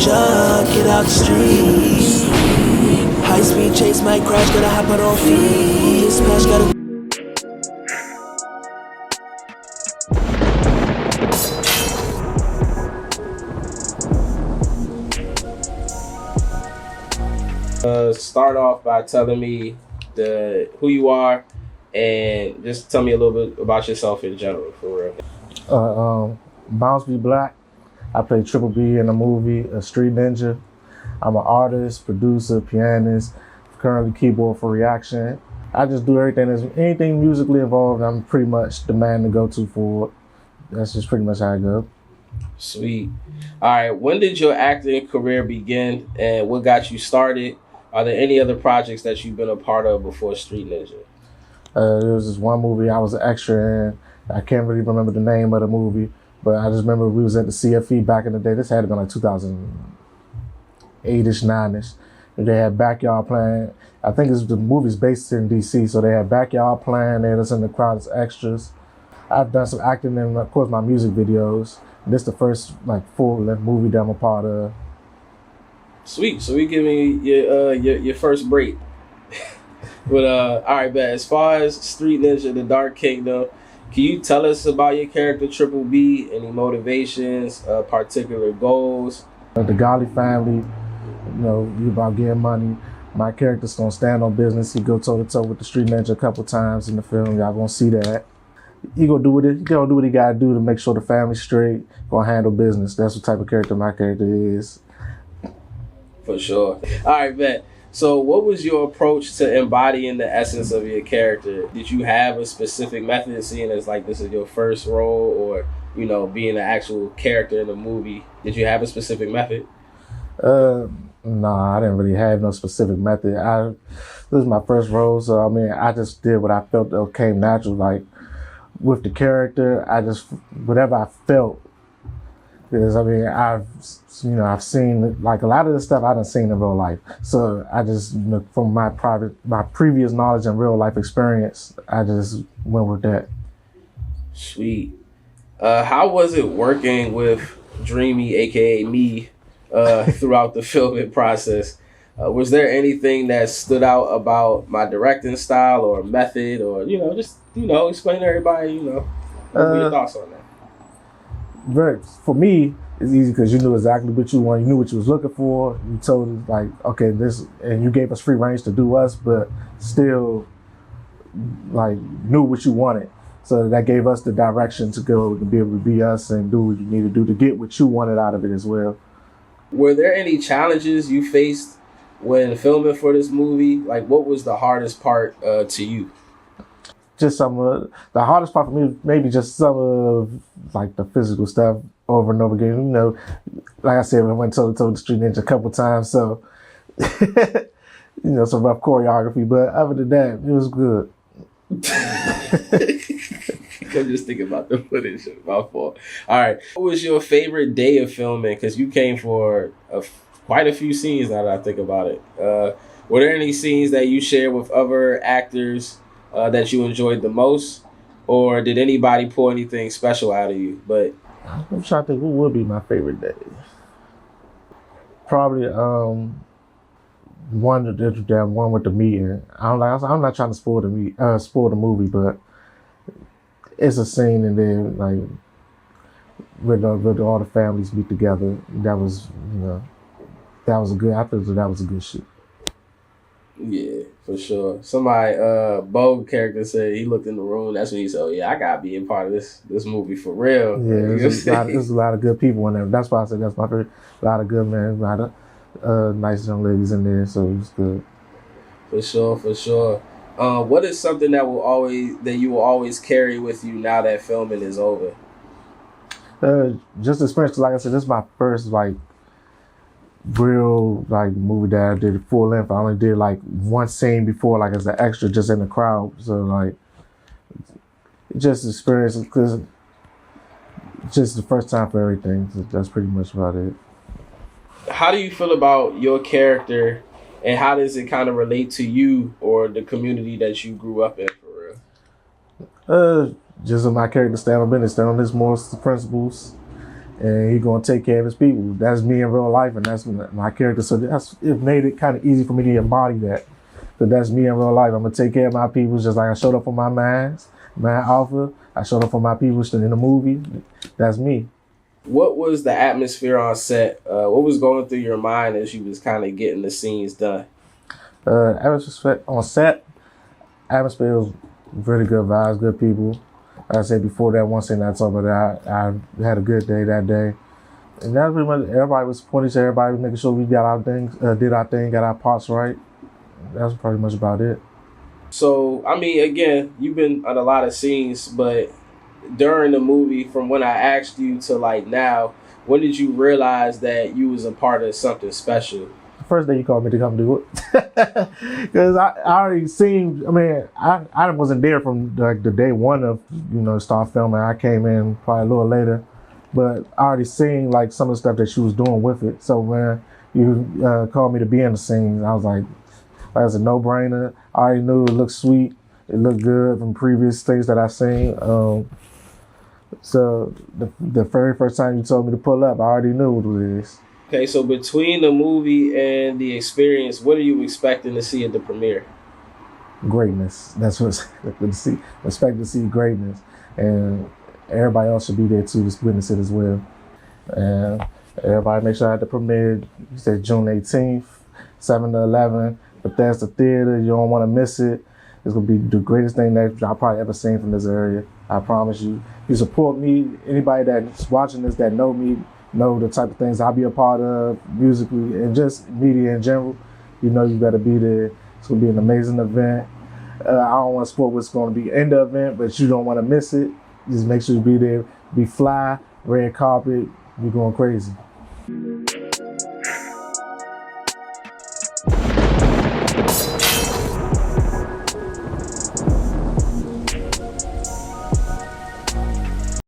ninja, get out the street. High speed chase might crash, gotta hop out on feet. Smash, gotta. Start off by telling me who you are and just tell me a little bit about yourself in general, for real. Bounce Be Black. I play Triple B in a movie, A Street Ninja. I'm an artist, producer, pianist, currently keyboard for Reaction. I just do anything musically involved. I'm pretty much the man to go to for it. That's just pretty much how I go. Sweet. All right, when did your acting career begin and what got you started? Are there any other projects that you've been a part of before Street Ninja? There was this one movie I was an extra in. I can't really remember the name of the movie, but I just remember we was at the CFE back in the day. This had to be like 2008-ish, 9-ish. They had backyard playing. I think the movie's based in DC, so they had backyard playing. They had us in the crowd as extras. I've done some acting in, of course, my music videos. This is the first full-length movie that I'm a part of. Sweet. So we give me your first break. But all right, but as far as Street Ninja, The Dark Kingdom, can you tell us about your character Triple B? Any motivations, particular goals? The Gali family, you about getting money. My character's gonna stand on business. He go toe to toe with the Street Ninja a couple times in the film. Y'all gonna see that. He gonna do what he gotta do to make sure the family's straight. Gonna handle business. That's what type of character my character is. For sure. All right, bet. So what was your approach to embodying the essence of your character? Did you have a specific method, seeing as this is your first role, or, being an actual character in a movie? Did you have a specific method? No, I didn't really have no specific method. This is my first role, so I just did what I felt that came natural. With the character, whatever I felt. Because I've seen a lot of the stuff I done seen in real life. So I just, from my previous knowledge and real life experience, I just went with that. Sweet. How was it working with Dreemy, aka me, throughout the filming process? Was there anything that stood out about my directing style or method, or explain to everybody, what were your thoughts on that? For me, it's easy because you knew exactly what you wanted. You knew what you was looking for. You told us okay, this, and you gave us free range to do us, but still knew what you wanted. So that gave us the direction to go and be able to be us and do what you need to do to get what you wanted out of it as well. Were there any challenges you faced when filming for this movie? What was the hardest part to you? Just the hardest part for me, maybe just some of the physical stuff over and over again. Like I said, we went toe to toe with the Street Ninja a couple times, so some rough choreography. But other than that, it was good. I'm just thinking about the footage. My fault. All right, what was your favorite day of filming? Because you came for quite a few scenes. Now that I think about it, were there any scenes that you shared with other actors that you enjoyed the most, or did anybody pull anything special out of you? But I'm trying to think, what would be my favorite day? Probably one with the meeting. I'm not trying to spoil the movie, but it's a scene in there with all the families meet together. That was that was a good shoot. Yeah, for sure. Somebody, Bo character said he looked in the room. That's when he said, "Oh yeah, I gotta be a part of this movie for real." Yeah, there's a lot of good people in there. That's why I said that's my favorite. A lot of good men, a lot of nice young ladies in there, so it's good. For sure. What is something that you will always carry with you now that filming is over? Just experience. Like I said, this is my first real movie that I did full length. I only did one scene before as an extra just in the crowd. So just experience because just the first time for everything. So that's pretty much about it. How do you feel about your character, and how does it kind of relate to you or the community that you grew up in, for real? Just my character stand on business, stand on his morals, principles, and he gonna take care of his people. That's me in real life, and that's my character. So it made it kind of easy for me to embody that. But that's me in real life. I'm gonna take care of my people just like I showed up for my man Alpha. I showed up for my people in the movie. That's me. What was the atmosphere on set? What was going through your mind as you was kind of getting the scenes done? Atmosphere on set, atmosphere was really good vibes, good people. Like I said before, that one scene I talked about, I had a good day that day. And that was pretty much, everybody was supporting each other, everybody was making sure we got our things, did our thing, got our parts right. That's pretty much about it. So, I mean, again, you've been on a lot of scenes, but during the movie, from when I asked you to like now, when did you realize that you was a part of something special? The first day you called me to come do it. Because I already seen, I mean, I wasn't there from like the day one of, start filming. I came in probably a little later. But I already seen like some of the stuff that she was doing with it. So when you called me to be in the scene, I was like, that was a no-brainer. I already knew it looked sweet. It looked good from previous things that I seen. So the very first time you told me to pull up, I already knew what it is. Okay, so between the movie and the experience, what are you expecting to see at the premiere? Greatness. That's what's good to see. Expect to see greatness. And everybody else should be there too to witness it as well. And everybody make sure at the premiere, you said June 18th, 7 to 11, Bethesda Theater. You don't want to miss it. It's going to be the greatest thing that I've probably ever seen from this area. I promise you. If you support me, anybody that's watching this that know me, know the type of things I'll be a part of musically and just media in general, you better be there. It's going to be an amazing event. I don't want to spoil what's going to be in the event, but you don't want to miss it. Just make sure you be there, be fly, red carpet, be going crazy.